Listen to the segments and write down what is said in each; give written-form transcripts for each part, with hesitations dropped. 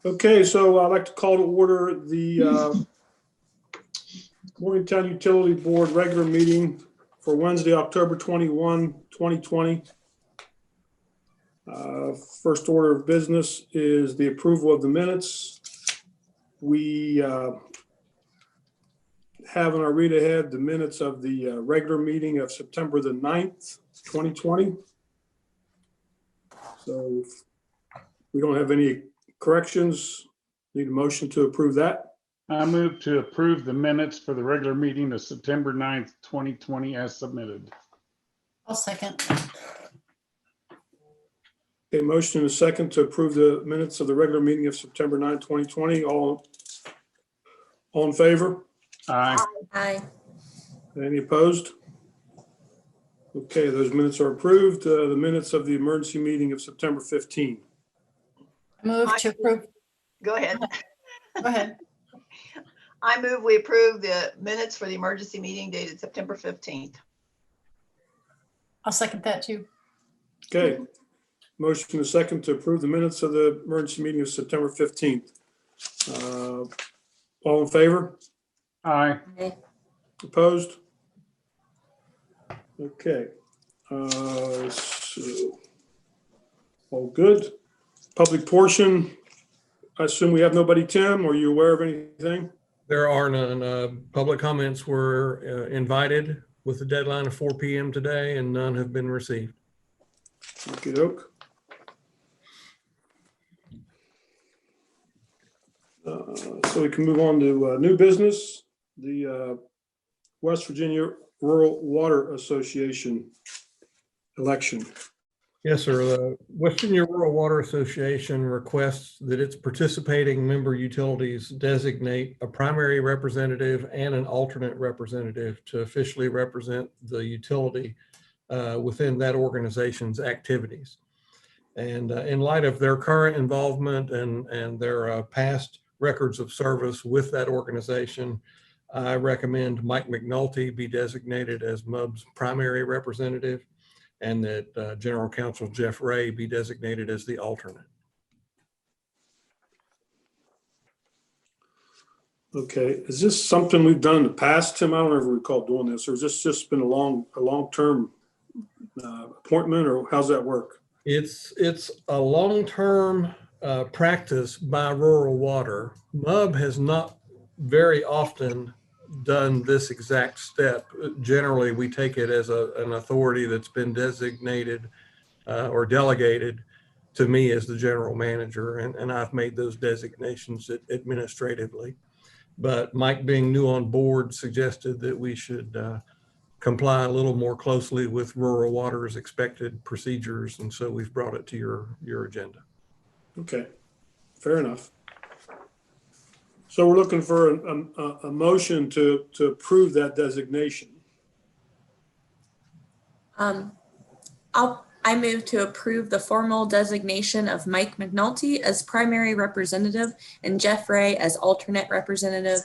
Okay, so I'd like to call to order the Morgantown Utility Board regular meeting for Wednesday, October 21, 2020. First order of business is the approval of the minutes. We have in our read ahead the minutes of the regular meeting of September the 9th, 2020. So if we don't have any corrections, need a motion to approve that. I move to approve the minutes for the regular meeting of September 9th, 2020 as submitted. I'll second. Okay, motion and a second to approve the minutes of the regular meeting of September 9, 2020. All in favor? Aye. Aye. Any opposed? Okay, those minutes are approved. The minutes of the emergency meeting of September 15. Move to approve. Go ahead. Go ahead. I move we approve the minutes for the emergency meeting dated September 15th. I'll second that too. Okay, motion and a second to approve the minutes of the emergency meeting of September 15th. All in favor? Aye. Opposed? Okay. So, all good. Public portion. I assume we have nobody, Tim. Are you aware of anything? There are none. Public comments were invited with the deadline of 4 p.m. today, and none have been received. Okey-doke. So we can move on to new business, the West Virginia Rural Water Association election. Yes, sir. The West Virginia Rural Water Association requests that its participating member utilities designate a primary representative and an alternate representative to officially represent the utility within that organization's activities. And in light of their current involvement and their past records of service with that organization, I recommend Mike McNulty be designated as MUB's primary representative, and that General Counsel Jeff Ray be designated as the alternate. Okay, is this something we've done in the past, Tim? I don't ever recall doing this, or has this just been a long-term appointment, or how's that work? It's a long-term practice by Rural Water. MUB has not very often done this exact step. Generally, we take it as an authority that's been designated or delegated to me as the general manager, and I've made those designations administratively. But Mike, being new on board, suggested that we should comply a little more closely with Rural Water's expected procedures, and so we've brought it to your agenda. Okay, fair enough. So we're looking for a motion to approve that designation. I move to approve the formal designation of Mike McNulty as primary representative and Jeff Ray as alternate representative,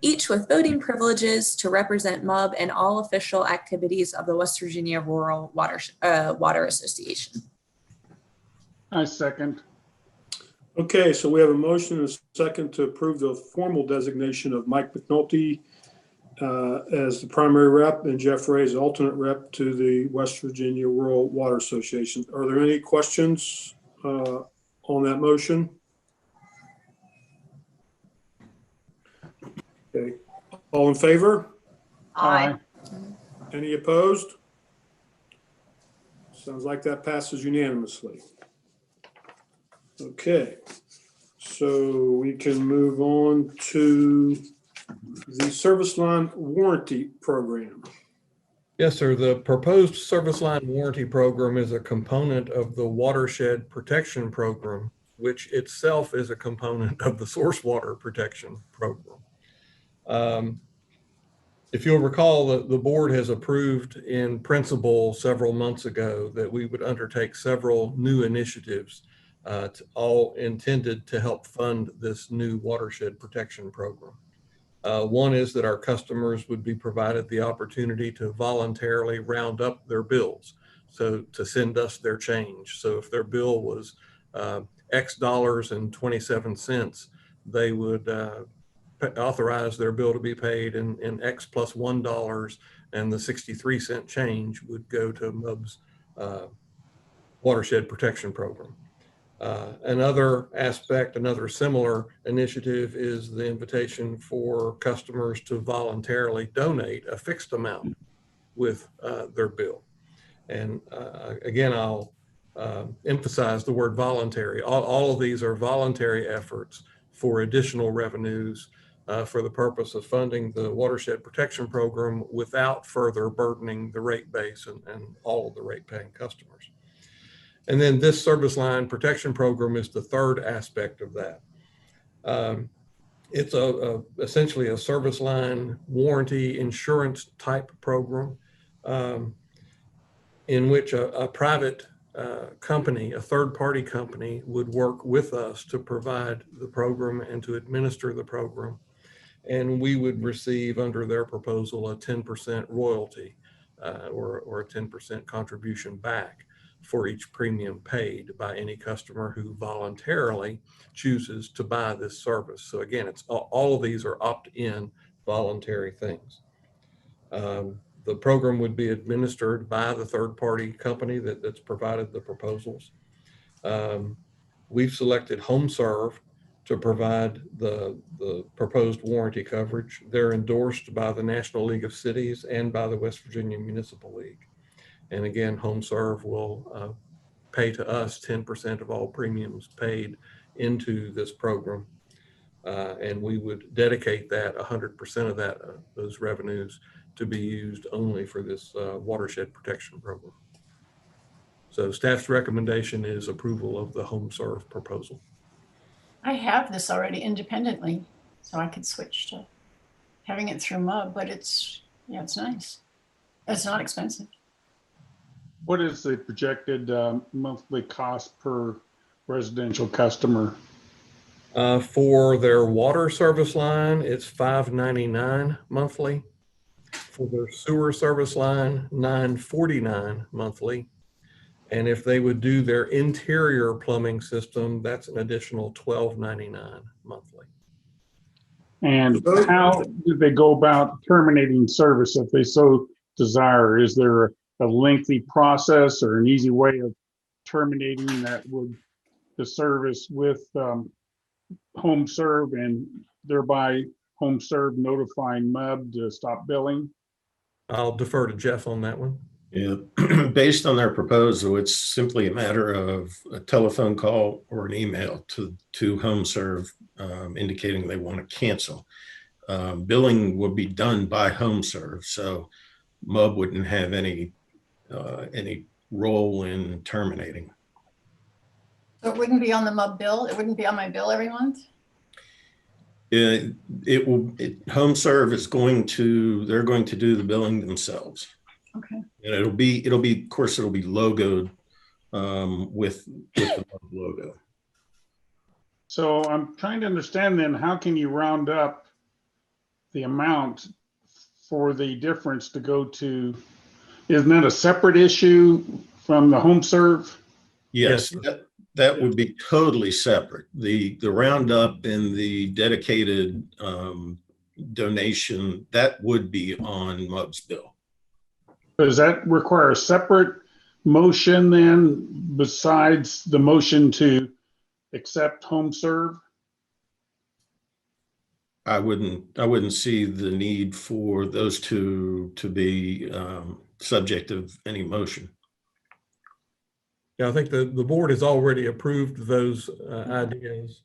each with voting privileges to represent MUB and all official activities of the West Virginia Rural Water Association. I second. Okay, so we have a motion and a second to approve the formal designation of Mike McNulty as the primary rep and Jeff Ray as alternate rep to the West Virginia Rural Water Association. Are there any questions on that motion? Okay, all in favor? Aye. Any opposed? Sounds like that passes unanimously. Okay, so we can move on to the service line warranty program. Yes, sir. The proposed service line warranty program is a component of the watershed protection program, which itself is a component of the source water protection program. If you'll recall, the board has approved in principle several months ago that we would undertake several new initiatives all intended to help fund this new watershed protection program. One is that our customers would be provided the opportunity to voluntarily round up their bills, so to send us their change. So if their bill was X dollars and 27 cents, they would authorize their bill to be paid in X plus $1, and the 63-cent change would go to MUB's watershed protection program. Another aspect, another similar initiative is the invitation for customers to voluntarily donate a fixed amount with their bill. And again, I'll emphasize the word voluntary. All of these are voluntary efforts for additional revenues for the purpose of funding the watershed protection program without further burdening the rate base and all of the rate paying customers. And then this service line protection program is the third aspect of that. It's essentially a service line warranty insurance type program in which a private company, a third-party company, would work with us to provide the program and to administer the program. And we would receive, under their proposal, a 10% royalty or a 10% contribution back for each premium paid by any customer who voluntarily chooses to buy this service. So again, it's all of these are opt-in voluntary things. The program would be administered by the third-party company that's provided the proposals. We've selected HomeServe to provide the proposed warranty coverage. They're endorsed by the National League of Cities and by the West Virginia Municipal League. And again, HomeServe will pay to us 10% of all premiums paid into this program. And we would dedicate that 100% of those revenues to be used only for this watershed protection program. So staff's recommendation is approval of the HomeServe proposal. I have this already independently, so I could switch to having it through MUB, but it's nice. It's not expensive. What is the projected monthly cost per residential customer? For their water service line, it's $5.99 monthly. For their sewer service line, $9.49 monthly. And if they would do their interior plumbing system, that's an additional $12.99 monthly. And how do they go about terminating service if they so desire? Is there a lengthy process or an easy way of terminating that would the service with HomeServe and thereby HomeServe notifying MUB to stop billing? I'll defer to Jeff on that one. Yeah, based on their proposal, it's simply a matter of a telephone call or an email to HomeServe indicating they want to cancel. Billing will be done by HomeServe, so MUB wouldn't have any role in terminating. So it wouldn't be on the MUB bill? It wouldn't be on my bill every month? HomeServe is they're going to do the billing themselves. Okay. And it'll be, of course, it'll be logoed with the MUB logo. So I'm trying to understand then, how can you round up the amount for the difference to go to, isn't that a separate issue from the HomeServe? Yes, that would be totally separate. The roundup and the dedicated donation, that would be on MUB's bill. Does that require a separate motion then, besides the motion to accept HomeServe? I wouldn't see the need for those two to be subject of any motion. Yeah, I think the board has already approved those ideas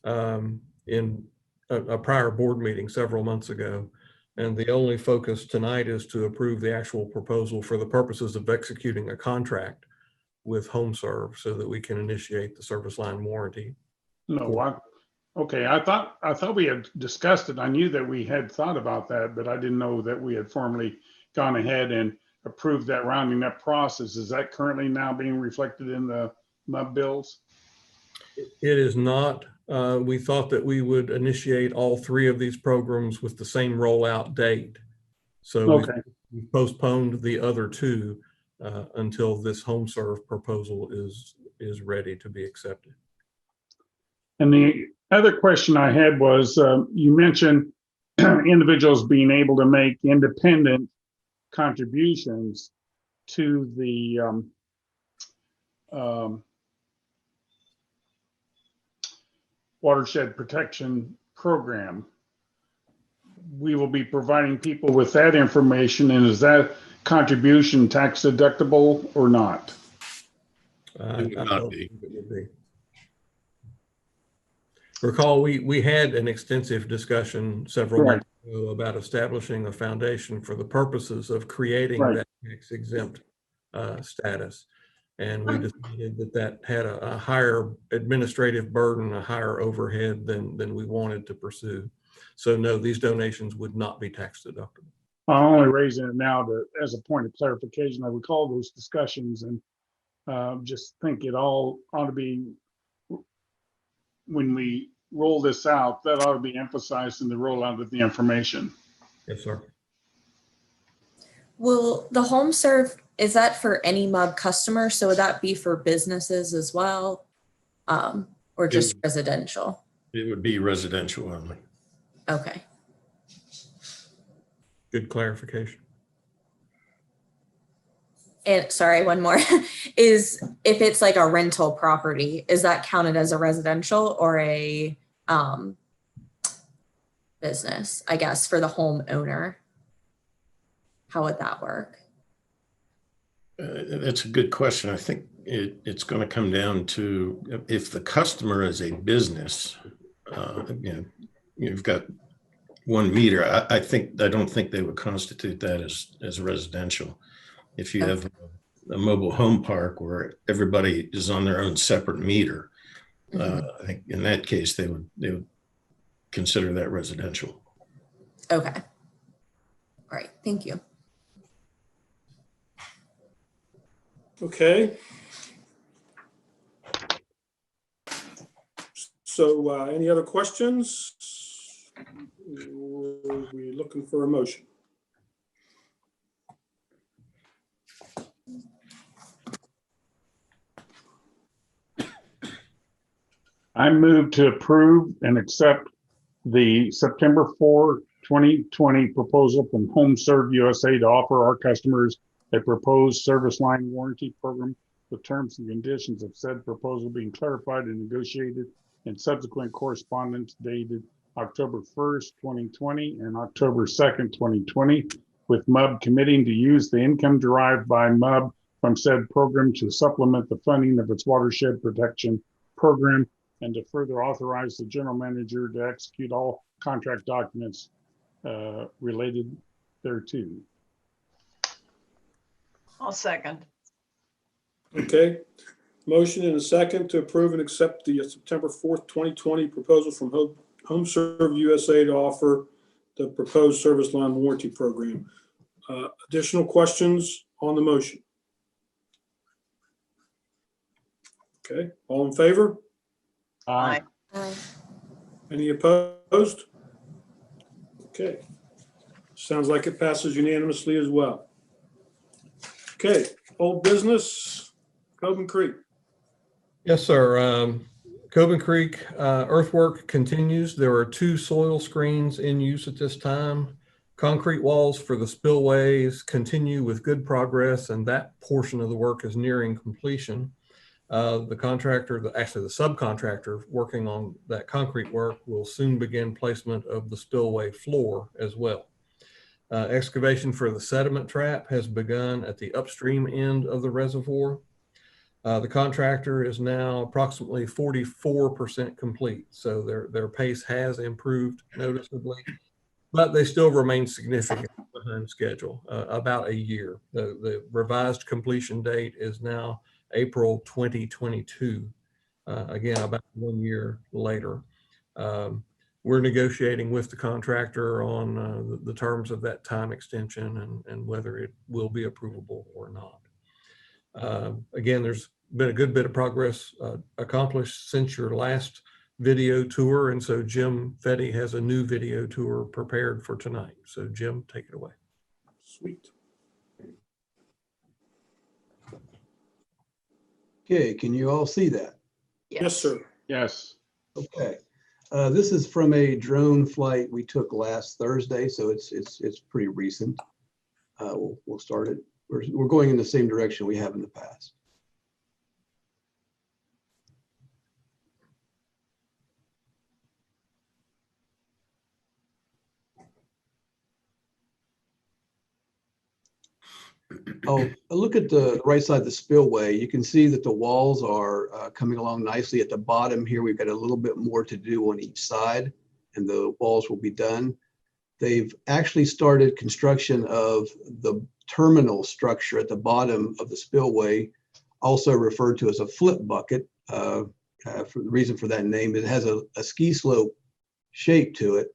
in a prior board meeting several months ago. And the only focus tonight is to approve the actual proposal for the purposes of executing a contract with HomeServe so that we can initiate the service line warranty. No, okay. I thought we had discussed it. I knew that we had thought about that, but I didn't know that we had formally gone ahead and approved that rounding up process. Is that currently now being reflected in the MUB bills? It is not. We thought that we would initiate all three of these programs with the same rollout date. So okay. we postponed the other two until this HomeServe proposal is ready to be accepted. And the other question I had was, you mentioned individuals being able to make independent contributions to the watershed protection program. We will be providing people with that information, and is that contribution tax deductible or not? It would I not don't be. think it would be. Recall, we had an extensive discussion several Right. months ago about establishing a foundation for the purposes of creating Right. that tax exempt status. And we decided that that had a higher administrative burden, a higher overhead than we wanted to pursue. So no, these donations would not be tax deductible. I'm only raising it now as a point of clarification. I recall those discussions and just think it all ought to be, when we roll this out, that ought to be emphasized in the rollout of the information. Yes, sir. Will the home serve, is that for any MUB customer? So would that be for businesses as well? Or just residential? It would be residential only. Okay. Good clarification. And sorry, one more is if it's like a rental property, is that counted as a residential or a business, I guess, for the homeowner? How would that work? That's a good question. I think it's going to come down to if the customer is a business, you've got 1 meter. I don't think they would constitute that as residential. If you have a mobile home park where everybody is on their own separate meter, I think in that case they would consider that residential. Okay. All right. Thank you. Okay. So any other questions? Or are we looking for a motion? I move to approve and accept the September 4, 2020 proposal from HomeServe USA to offer our customers a proposed service line warranty program with terms and conditions of said proposal being clarified and negotiated in subsequent correspondence dated October 1st, 2020 and October 2nd, 2020, with MUB committing to use the income derived by MUB from said program to supplement the funding of its watershed protection program, and to further authorize the general manager to execute all contract documents related thereto. I'll second. Okay. Motion and a second to approve and accept the September 4th, 2020 proposal from HomeServe USA to offer the proposed service line warranty program. Additional questions on the motion? Okay, all in favor? Aye. Any opposed? Okay. Sounds like it passes unanimously as well. Okay, old business, Coben Creek. Yes, sir. Coben Creek earthwork continues. There are 2 soil screens in use at this time. Concrete walls for the spillways continue with good progress, and that portion of the work is nearing completion. The contractor, actually the subcontractor working on that concrete work, will soon begin placement of the spillway floor as well. Excavation for the sediment trap has begun at the upstream end of the reservoir. The contractor is now approximately 44% complete, so their pace has improved noticeably, but they still remain significantly behind schedule, about a year. The revised completion date is now April 2022, again, about 1 year later. We're negotiating with the contractor on the terms of that time extension and whether it will be approvable or not. Again, there's been a good bit of progress accomplished since your last video tour, and so Jim Fetty has a new video tour prepared for tonight. So Jim, take it away. Sweet. Okay, can you all see that? Yes, sir. Yes. Okay. This is from a drone flight we took last Thursday, so it's pretty recent. We'll start it. We're going in the same direction we have in the past. Oh, look at the right side of the spillway. You can see that the walls are coming along nicely. At the bottom here, we've got a little bit more to do on each side, and the walls will be done. They've actually started construction of the terminal structure at the bottom of the spillway, also referred to as a flip bucket. For the reason for that name, it has a ski slope shape to it,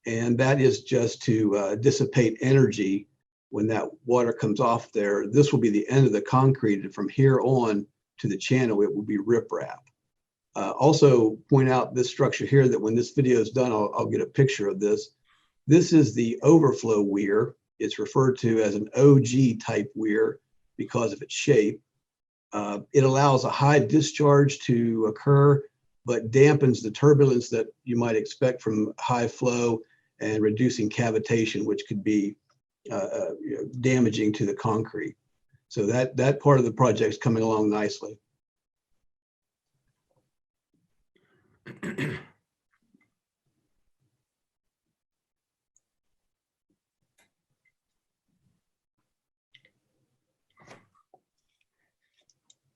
and that is just to dissipate energy when that water comes off there. This will be the end of the concrete, and from here on to the channel, it will be riprap. Also point out this structure here that when this video is done, I'll get a picture of this. This is the overflow weir. It's referred to as an OG type weir because of its shape. It allows a high discharge to occur, but dampens the turbulence that you might expect from high flow and reducing cavitation, which could be damaging to the concrete. So that part of the project is coming along nicely.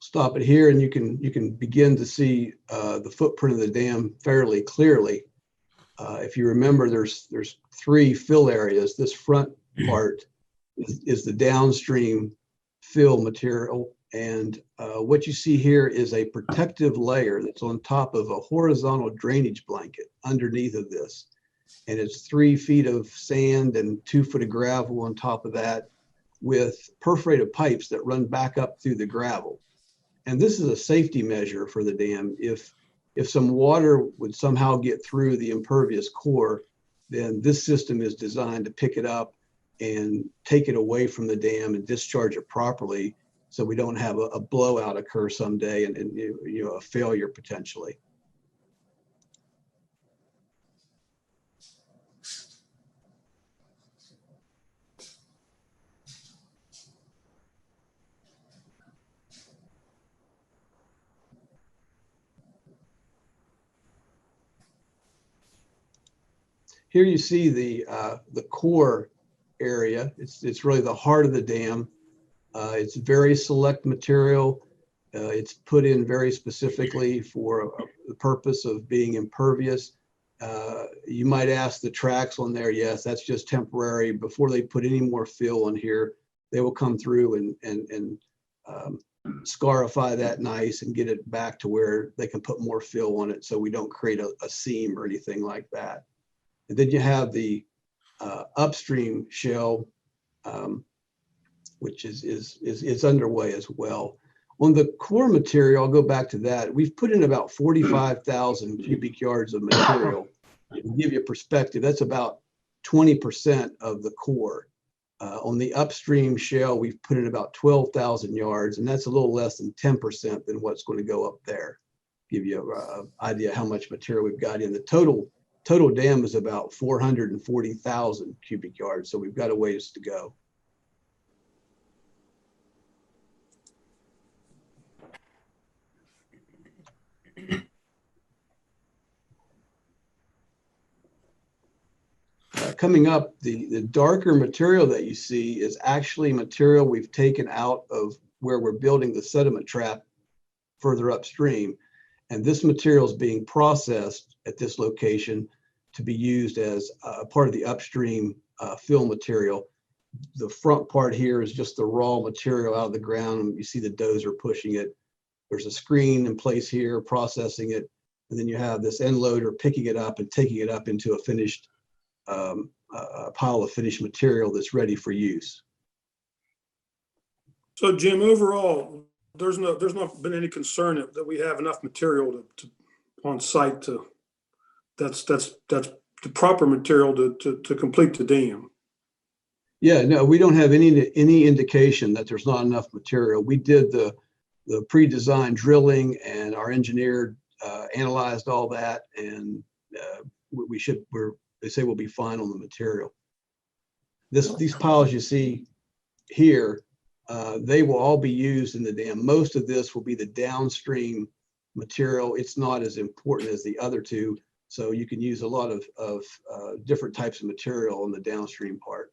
Stop it here, and you can begin to see the footprint of the dam fairly clearly. If you remember, there's 3 fill areas. This front part is the downstream fill material, and what you see here is a protective layer that's on top of a horizontal drainage blanket underneath of this, and it's 3 feet of sand and 2 foot of gravel on top of that, with perforated pipes that run back up through the gravel. And this is a safety measure for the dam. If some water would somehow get through the impervious core, then this system is designed to pick it up and take it away from the dam and discharge it properly, so we don't have a blowout occur someday and a failure potentially. Here you see the core area. It's really the heart of the dam. It's very select material. It's put in very specifically for the purpose of being impervious. You might ask the tracks on there. Yes, that's just temporary. Before they put any more fill on here, they will come through and scarify that nice and get it back to where they can put more fill on it, so we don't create a seam or anything like that. And then you have the upstream shell, which is underway as well. On the core material, I'll go back to that. We've put in about 45,000 cubic yards of material. To give you a perspective, that's about 20% of the core. On the upstream shell, we've put in about 12,000 yards, and that's a little less than 10% than what's going to go up there. Give you an idea how much material we've got in. The total dam is about 440,000 cubic yards, so we've got a ways to go. Coming up, the darker material that you see is actually material we've taken out of where we're building the sediment trap further upstream. And this material is being processed at this location to be used as a part of the upstream fill material. The front part here is just the raw material out of the ground. You see the dozer pushing it. There's a screen in place here processing it. And then you have this end loader picking it up and taking it up into a finished pile of finished material that's ready for use. So Jim, overall, there's not been any concern that we have enough material to on site to that's the proper material to complete the dam. Yeah, no, we don't have any indication that there's not enough material. We did the pre-design drilling, and our engineer analyzed all that, and they say we'll be fine on the material. These piles you see here, they will all be used in the dam. Most of this will be the downstream material. It's not as important as the other two, so you can use a lot of different types of material on the downstream part.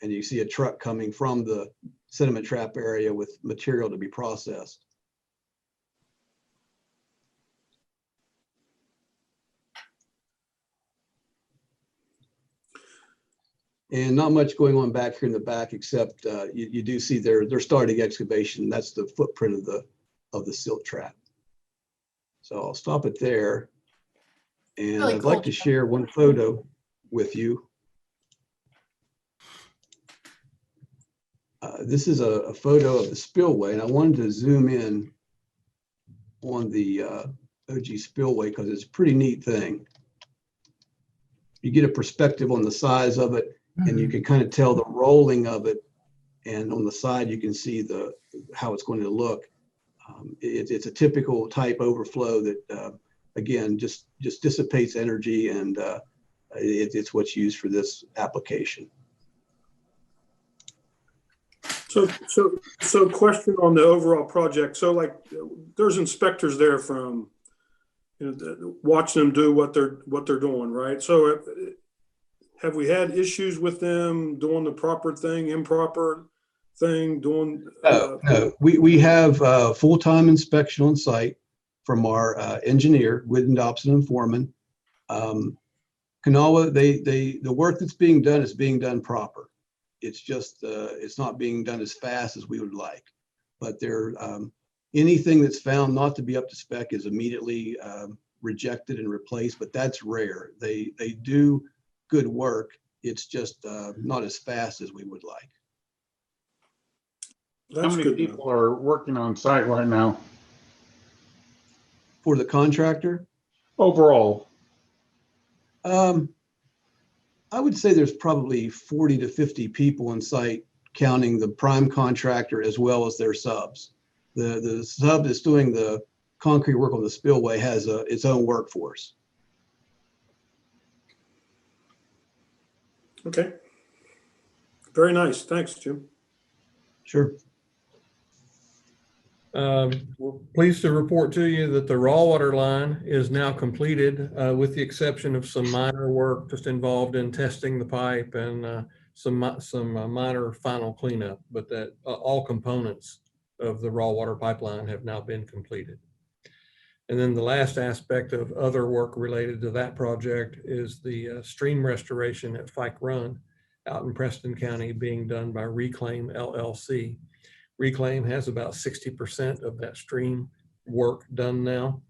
And you see a truck coming from the sediment trap area with material to be processed. And not much going on back here in the back, except you do see they're starting excavation. That's the footprint of the silt trap. So I'll stop it there. And Really I'd like to cool. share one photo with you. This is a photo of the spillway, and I wanted to zoom in on the OG spillway because it's a pretty neat thing. You get a perspective on the size of it, and you can kind of tell the rolling of it. And on the side, you can see how it's going to look. It's a typical type overflow that, again, just dissipates energy, and it's what's used for this application. So question on the overall project. So like, there's inspectors there from, watching them do what they're doing, right? So have we had issues with them doing the proper thing, improper thing, doing? No, we have full-time inspection on site from our engineer, Whitten, Dobson, and Foreman. Kanawha, the work that's being done is being done proper. It's just it's not being done as fast as we would like. But anything that's found not to be up to spec is immediately rejected and replaced. But that's rare. They do good work. It's just not as fast as we would like. How many people are working on site right now? For the contractor? Overall? I would say there's probably 40 to 50 people on site, counting the prime contractor as well as their subs. The sub that's doing the concrete work on the spillway has its own workforce. Okay. Very nice. Thanks, Jim. Sure. We're pleased to report to you that the raw water line is now completed, with the exception of some minor work just involved in testing the pipe and some minor final cleanup, but that all components of the raw water pipeline have now been completed. And then the last aspect of other work related to that project is the stream restoration at Fike Run out in Preston County being done by Reclaim LLC. Reclaim has about 60% of that stream work done now.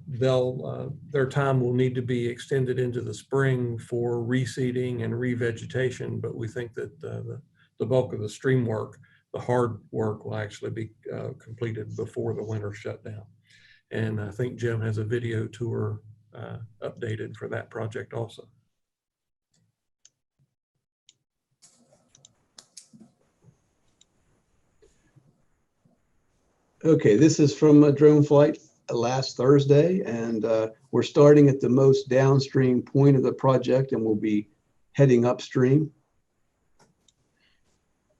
Their time will need to be extended into the spring for reseeding and revegetation, but we think that the bulk of the stream work, the hard work, will actually be completed before the winter shutdown. And I think Jim has a video tour updated for that project also. Okay, this is from a drone flight last Thursday, and we're starting at the most downstream point of the project, and we'll be heading upstream.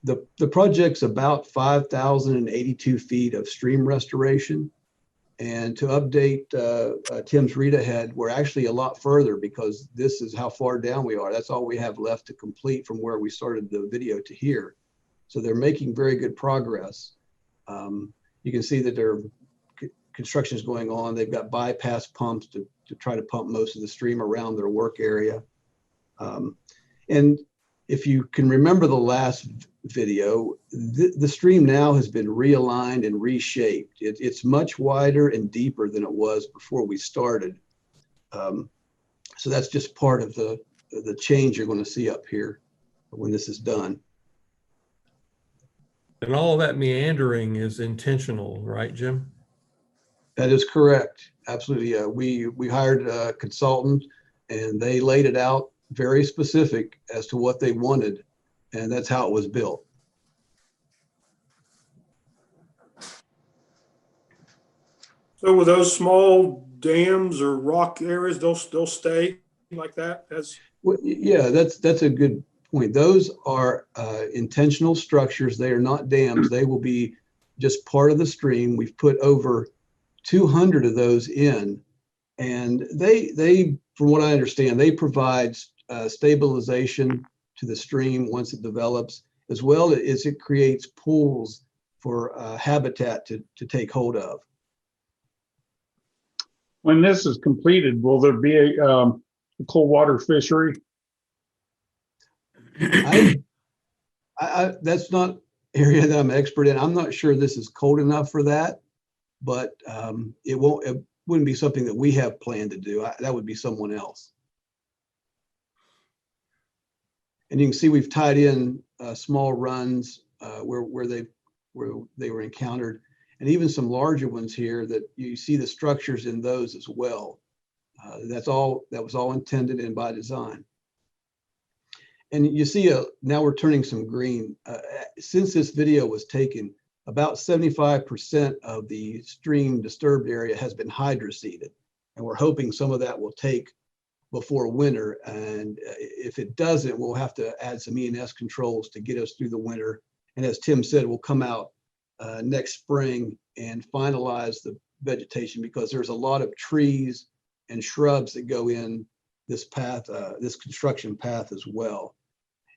The project's about 5,082 feet of stream restoration. And to update Tim's read ahead, we're actually a lot further because this is how far down we are. That's all we have left to complete from where we started the video to here. So they're making very good progress. You can see that their construction is going on. They've got bypass pumps to try to pump most of the stream around their work area. And if you can remember the last video, the stream now has been realigned and reshaped. It's much wider and deeper than it was before we started. So that's just part of the change you're going to see up here when this is done. And all of that meandering is intentional, right, Jim? That is correct. Absolutely. We hired a consultant, and they laid it out very specific as to what they wanted, and that's how it was built. So with those small dams or rock areas, they'll stay like that as, Well, yeah, that's a good point. Those are intentional structures. They are not dams. They will be just part of the stream. We've put over 200 of those in, and they, from what I understand, they provide stabilization to the stream once it develops, as well as it creates pools for habitat to take hold of. When this is completed, will there be a cold water fishery? That's not area that I'm expert in. I'm not sure this is cold enough for that, but it wouldn't be something that we have planned to do. That would be someone else. And you can see we've tied in small runs where they were encountered, and even some larger ones here that you see the structures in those as well. That was all intended and by design. And you see now we're turning some green. Since this video was taken, about 75% of the stream disturbed area has been hydroseeded, and we're hoping some of that will take before winter. And if it doesn't, we'll have to add some E&S controls to get us through the winter. And as Tim said, we'll come out next spring and finalize the vegetation, because there's a lot of trees and shrubs that go in this path, this construction path as well.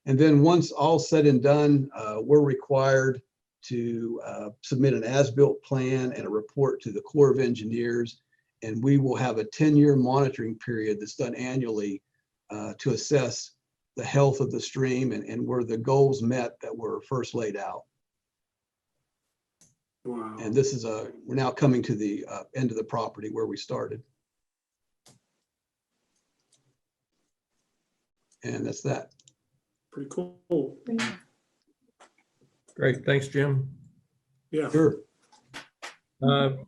And then once all said and done, we're required to submit an as-built plan and a report to the Corps of Engineers. And we will have a 10-year monitoring period that's done annually to assess the health of the stream and were the goals met that were first laid out. wow. And this is we're now coming to the end of the property where we started. And that's that. Pretty cool. Great, thanks, Jim. Yeah. Sure.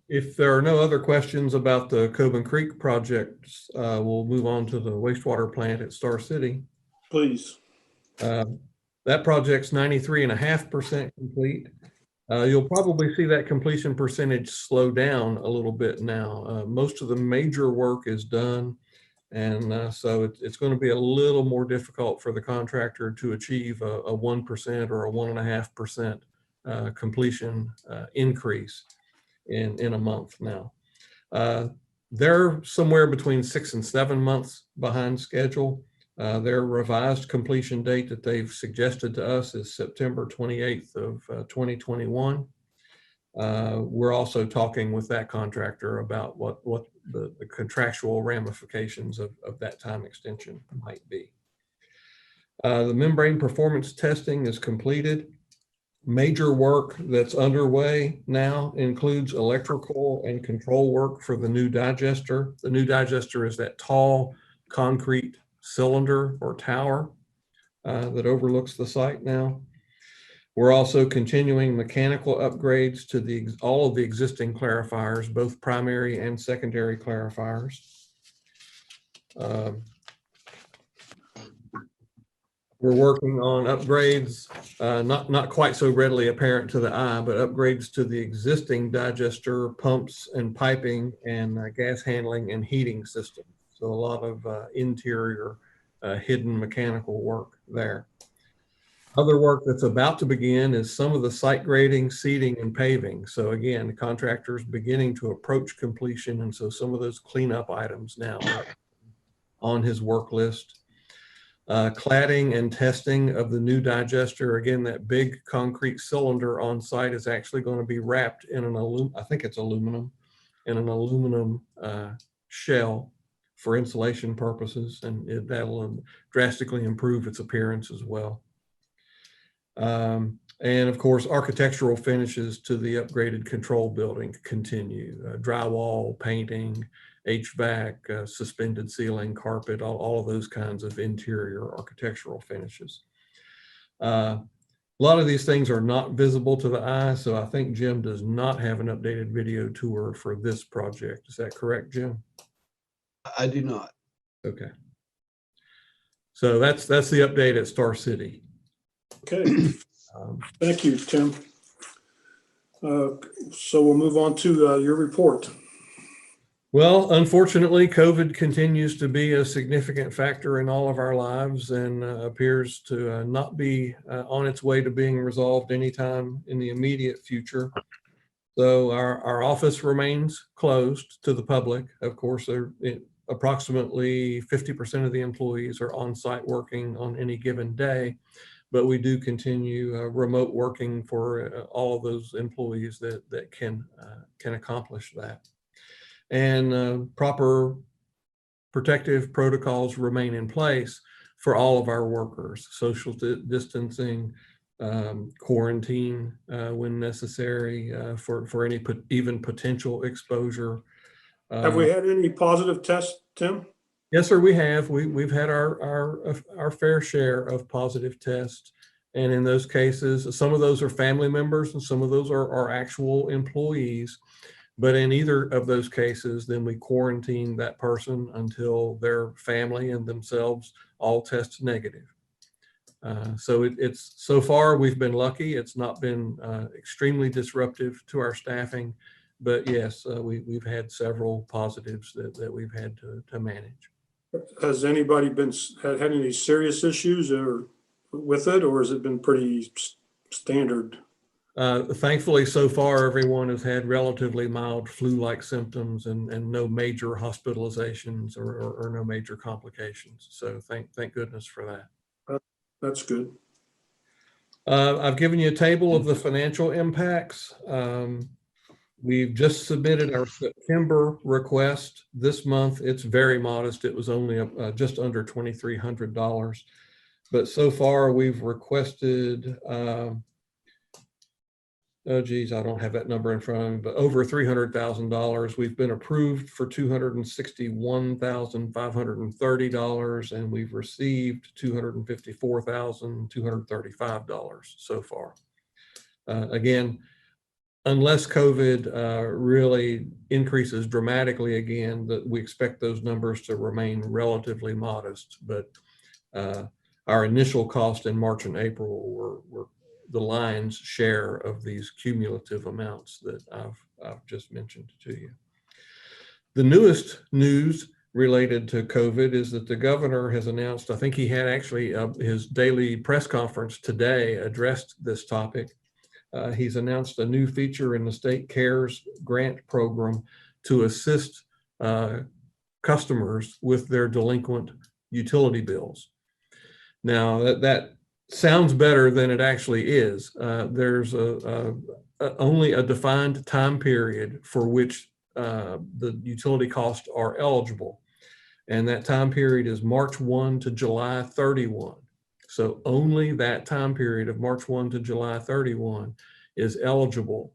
If there are no other questions about the Coben Creek projects, we'll move on to the wastewater plant at Star City. Please. That project's 93.5% complete. You'll probably see that completion percentage slow down a little bit now. Most of the major work is done, and so it's going to be a little more difficult for the contractor to achieve a 1% or a 1.5% completion increase in a month now. They're somewhere between 6 and 7 months behind schedule. Their revised completion date that they've suggested to us is September 28th of 2021. We're also talking with that contractor about what the contractual ramifications of that time extension might be. The membrane performance testing is completed. Major work that's underway now includes electrical and control work for the new digester. The new digester is that tall concrete cylinder or tower that overlooks the site now. We're also continuing mechanical upgrades to all of the existing clarifiers, both primary and secondary clarifiers. We're working on upgrades, not quite so readily apparent to the eye, but upgrades to the existing digester pumps and piping and gas handling and heating system. So a lot of interior hidden mechanical work there. Other work that's about to begin is some of the site grading, seeding, and paving. So again, the contractor's beginning to approach completion, and so some of those cleanup items now are on his work list. Cladding and testing of the new digester. Again, that big concrete cylinder on site is actually going to be wrapped in an I think it's aluminum, in an aluminum shell for insulation purposes, and that'll drastically improve its appearance as well. And of course, architectural finishes to the upgraded control building continue. Drywall, painting, HVAC, suspended ceiling, carpet, all of those kinds of interior architectural finishes. A lot of these things are not visible to the eye, so I think Jim does not have an updated video tour for this project. Is that correct, Jim? I do not. Okay. So that's the update at Star City. Okay. Thank you, Tim. So we'll move on to your report. Well, unfortunately, COVID continues to be a significant factor in all of our lives and appears to not be on its way to being resolved anytime in the immediate future. So our office remains closed to the public. Of course, approximately 50% of the employees are on site working on any given day, but we do continue remote working for all of those employees that can accomplish that. And proper protective protocols remain in place for all of our workers: social distancing, quarantine when necessary for any even potential exposure. Have we had any positive tests, Tim? Yes, sir, we have. We've had our fair share of positive tests. And in those cases, some of those are family members and some of those are actual employees. But in either of those cases, then we quarantine that person until their family and themselves all test negative. So it's so far we've been lucky. It's not been extremely disruptive to our staffing, but yes, we've had several positives that we've had to manage. Has anybody had any serious issues or with it, or has it been pretty standard? Thankfully, so far, everyone has had relatively mild flu-like symptoms and no major hospitalizations or no major complications. So thank goodness for that. That's good. I've given you a table of the financial impacts. We've just submitted our September request this month. It's very modest. It was only just under $2,300. But so far, we've requested oh geez, I don't have that number in front of me, but over $300,000. We've been approved for $261,530, and we've received $254,235 so far. Again, unless COVID really increases dramatically again, that we expect those numbers to remain relatively modest. But our initial cost in March and April were the lion's share of these cumulative amounts that I've just mentioned to you. The newest news related to COVID is that the governor has announced, I think he had actually his daily press conference today addressed this topic. He's announced a new feature in the state CARES grant program to assist customers with their delinquent utility bills. Now that sounds better than it actually is. There's only a defined time period for which the utility costs are eligible. And that time period is March 1 to July 31. So only that time period of March 1 to July 31 is eligible.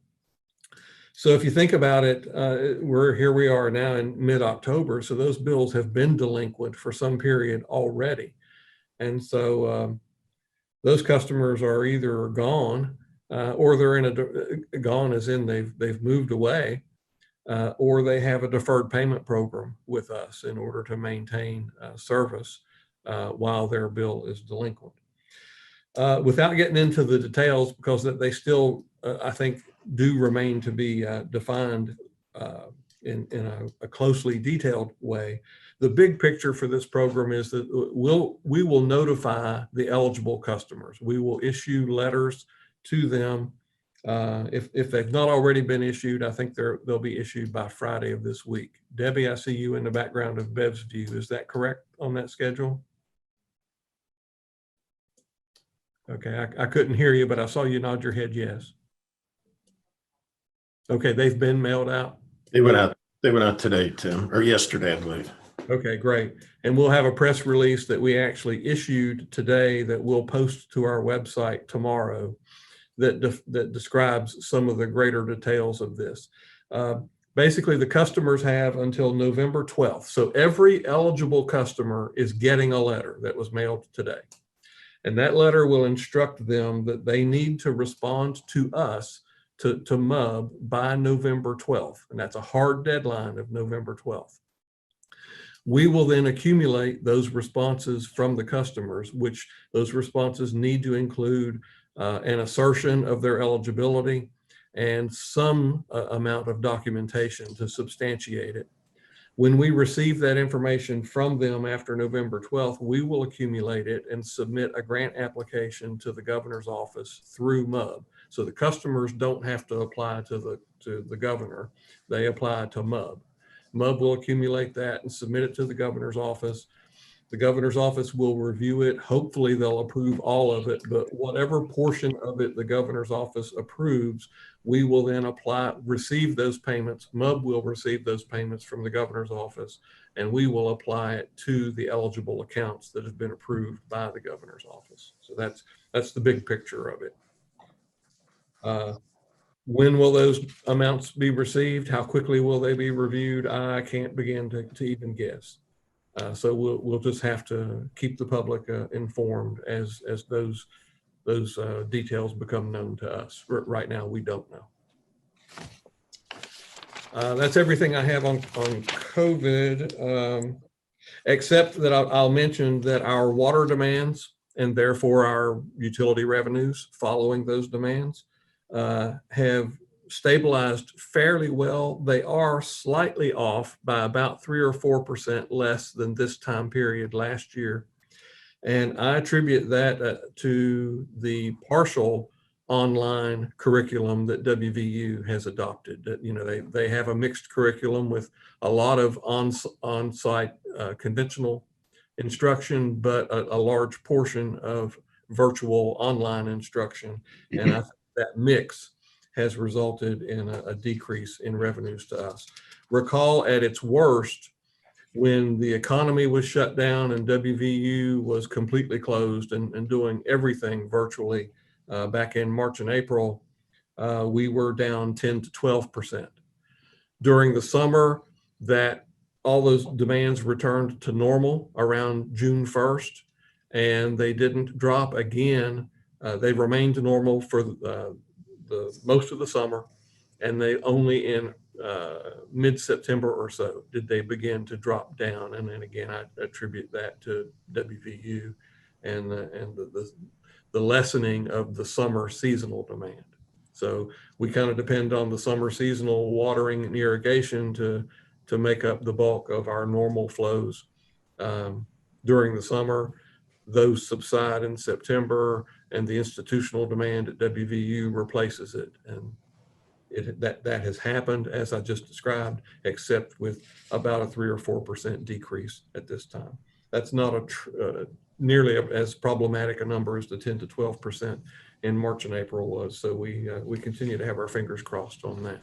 So if you think about it, here we are now in mid-October. So those bills have been delinquent for some period already. And so those customers are either gone or they're gone as in they've moved away, or they have a deferred payment program with us in order to maintain service while their bill is delinquent. Without getting into the details, because they still, I think, do remain to be defined in a closely detailed way. The big picture for this program is that we will notify the eligible customers. We will issue letters to them. If they've not already been issued, I think they'll be issued by Friday of this week. Debbie, I see you in the background of Bev's view. Is that correct on that schedule? Okay, I couldn't hear you, but I saw you nod your head yes. Okay, they've been mailed out? They went out today, Tim, or yesterday, I believe. Okay, great. And we'll have a press release that we actually issued today that we'll post to our website tomorrow that describes some of the greater details of this. Basically, the customers have until November 12th. So every eligible customer is getting a letter that was mailed today. And that letter will instruct them that they need to respond to us to MUB by November 12th. And that's a hard deadline of November 12th. We will then accumulate those responses from the customers, which those responses need to include an assertion of their eligibility and some amount of documentation to substantiate it. When we receive that information from them after November 12th, we will accumulate it and submit a grant application to the governor's office through MUB. So the customers don't have to apply to the governor. They apply to MUB. MUB will accumulate that and submit it to the governor's office. The governor's office will review it. Hopefully they'll approve all of it, but whatever portion of it the governor's office approves, we will then receive those payments. MUB will receive those payments from the governor's office, and we will apply it to the eligible accounts that have been approved by the governor's office. So that's the big picture of it. When will those amounts be received? How quickly will they be reviewed? I can't begin to even guess. So we'll just have to keep the public informed as those details become known to us. Right now, we don't know. That's everything I have on COVID, except that I'll mention that our water demands and therefore our utility revenues following those demands have stabilized fairly well. They are slightly off by about 3 or 4% less than this time period last year. And I attribute that to the partial online curriculum that WVU has adopted. That, you know, they have a mixed curriculum with a lot of on-site conventional instruction, but a large portion of virtual online instruction. And I think that mix has resulted in a decrease in revenues to us. Recall at its worst, when the economy was shut down and WVU was completely closed and doing everything virtually back in March and April, we were down 10 to 12%. During the summer, that all those demands returned to normal around June 1st, and they didn't drop again. They remained normal for the most of the summer, and they only in mid-September or so did they begin to drop down. And then again, I attribute that to WVU and the lessening of the summer seasonal demand. So we kind of depend on the summer seasonal watering and irrigation to make up the bulk of our normal flows during the summer. Those subside in September, and the institutional demand at WVU replaces it. And that has happened as I just described, except with about a 3 or 4% decrease at this time. That's not nearly as problematic a number as the 10 to 12% in March and April was. So we continue to have our fingers crossed on that.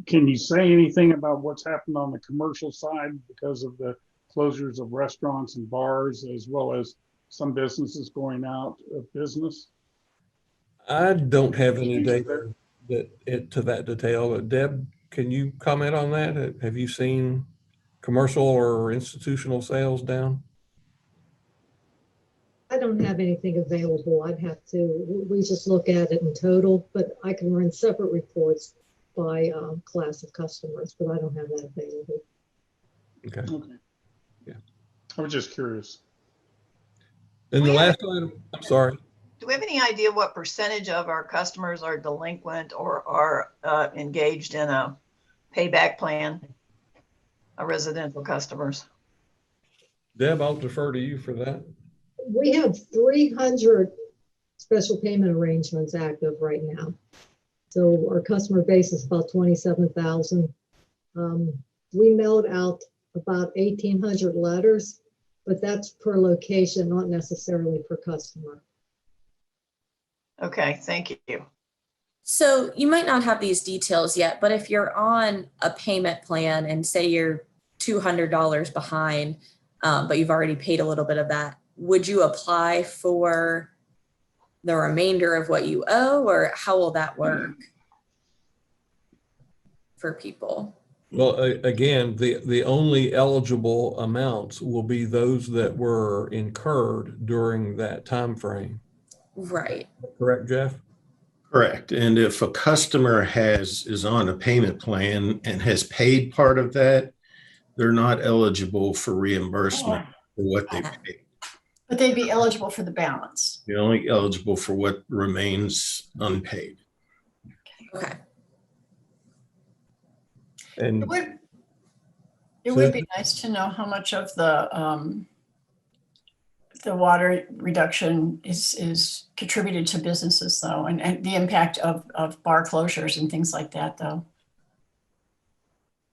Can you say anything about what's happened on the commercial side because of the closures of restaurants and bars, as well as some businesses going out of business? I don't have any data to that detail. Deb, can you comment on that? Have you seen commercial or institutional sales down? I don't have anything available. I'd have to, we just look at it in total, but I can run separate reports by class of customers, but I don't have that available. Okay. Yeah. I was just curious. And the last item, I'm sorry. Do we have any idea what percentage of our customers are delinquent or are engaged in a payback plan, our residential customers? Deb, I'll defer to you for that. We have 300 special payment arrangements active right now. So our customer base is about 27,000. We mailed out about 1,800 letters, but that's per location, not necessarily per customer. Okay, thank you. So you might not have these details yet, but if you're on a payment plan and say you're $200 behind, but you've already paid a little bit of that, would you apply for the remainder of what you owe, or how will that work for people? Well, again, the only eligible amounts will be those that were incurred during that time frame. Right. Correct, Jeff? Correct. And if a customer is on a payment plan and has paid part of that, they're not eligible for reimbursement for what they paid. But they'd be eligible for the balance. You're only eligible for what remains unpaid. Okay. And It would be nice to know how much of the water reduction is contributed to businesses though, and the impact of bar closures and things like that though.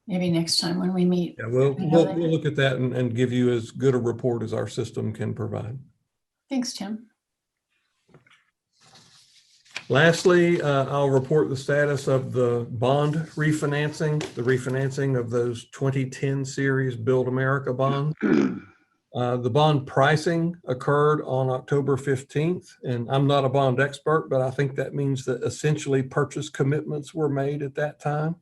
Maybe next time when we meet. Yeah, we'll we know we'll that. look at that and give you as good a report as our system can provide. Thanks, Tim. Lastly, I'll report the status of the bond refinancing, the refinancing of those 2010 series Build America bonds. The bond pricing occurred on October 15th, and I'm not a bond expert, but I think that means that essentially purchase commitments were made at that time.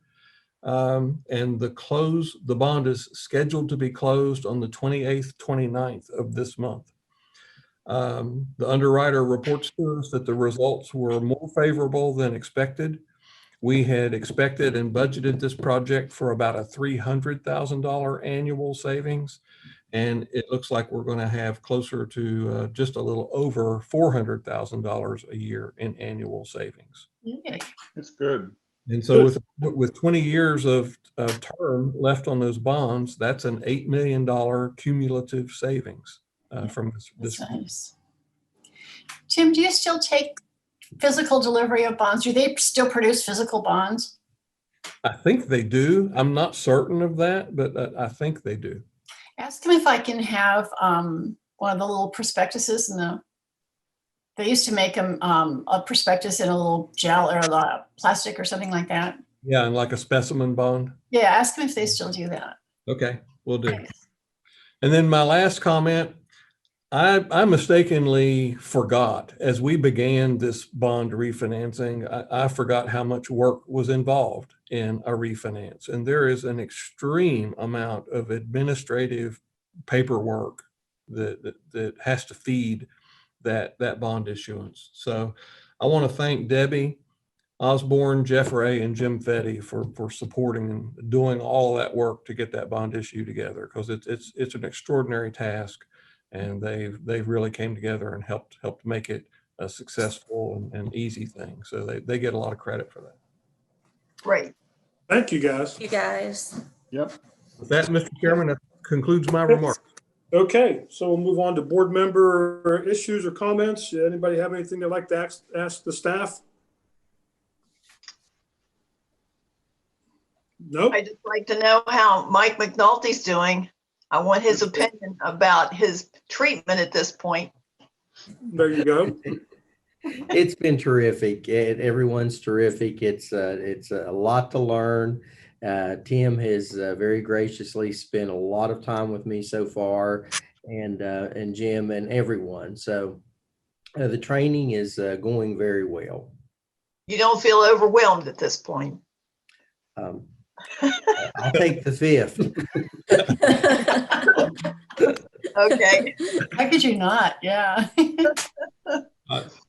And the bond is scheduled to be closed on the 28th, 29th of this month. The underwriter reports to us that the results were more favorable than expected. We had expected and budgeted this project for about a $300,000 annual savings. And it looks like we're going to have closer to just a little over $400,000 a year in annual savings. Yay. That's good. And so with 20 years of term left on those bonds, that's an $8 million cumulative savings from this. That's nice. Tim, do you still take physical delivery of bonds? Do they still produce physical bonds? I think they do. I'm not certain of that, but I think they do. Ask them if I can have one of the little prospectuses they used to make them a prospectus in a little gel or a plastic or something like that. Yeah, and like a specimen bond. Yeah, ask them if they still do that. Okay, we'll do. Thanks. And then my last comment, I mistakenly forgot as we began this bond refinancing, I forgot how much work was involved in a refinance. And there is an extreme amount of administrative paperwork that has to feed that bond issuance. So I want to thank Debbie Osborne, Jeff Ray, and Jim Fetty for supporting and doing all that work to get that bond issue together, because it's an extraordinary task, and they've really came together and helped make it a successful and easy thing. So they get a lot of credit for that. Great. Thank you, guys. You guys. Yep. With that, Mr. Chairman, that concludes my remarks. Okay, so we'll move on to board member issues or comments. Anybody have anything they'd like to ask the staff? Nope. I'd just like to know how Mike McNulty's doing. I want his opinion about his treatment at this point. There you go. It's been terrific. Everyone's terrific. It's a lot to learn. Tim has very graciously spent a lot of time with me so far, and Jim and everyone. So the training is going very well. You don't feel overwhelmed at this point? I'll take the fifth. Okay. How could you not? Yeah.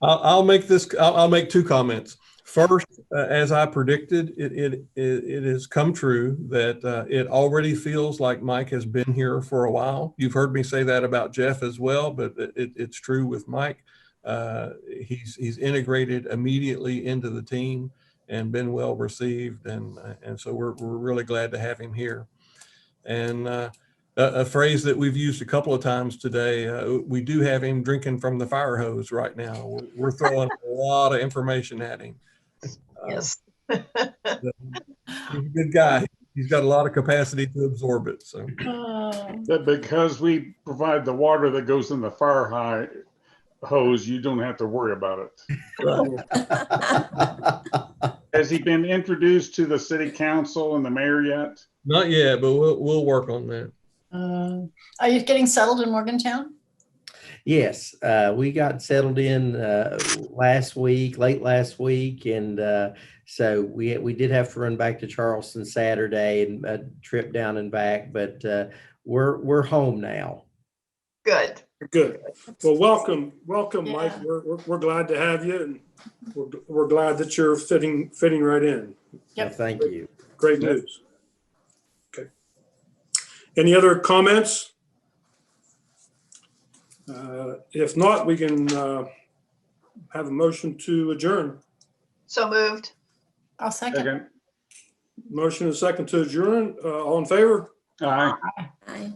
I'll make two comments. First, as I predicted, it has come true that it already feels like Mike has been here for a while. You've heard me say that about Jeff as well, but it's true with Mike. He's integrated immediately into the team and been well received, and so we're really glad to have him here. And a phrase that we've used a couple of times today, we do have him drinking from the fire hose right now. We're throwing a lot of information at him. Yes. He's a good guy. He's got a lot of capacity to absorb it. So That because we provide the water that goes in the fire hose, you don't have to worry about it. Has he been introduced to the city council and the mayor yet? Not yet, but we'll work on that. Are you getting settled in Morgantown? Yes, we got settled in late last week, and so we did have to run back to Charleston Saturday and a trip down and back, but we're home now. Good. Good. Well, welcome, Yeah. Mike. We're glad to have you, and we're glad that you're fitting right in. Yep. Well, thank you. Great news. Okay. Any other comments? If not, we can have a motion to adjourn. So moved. I'll second. Second. Motion and second to adjourn. All in favor? Aye. Aye.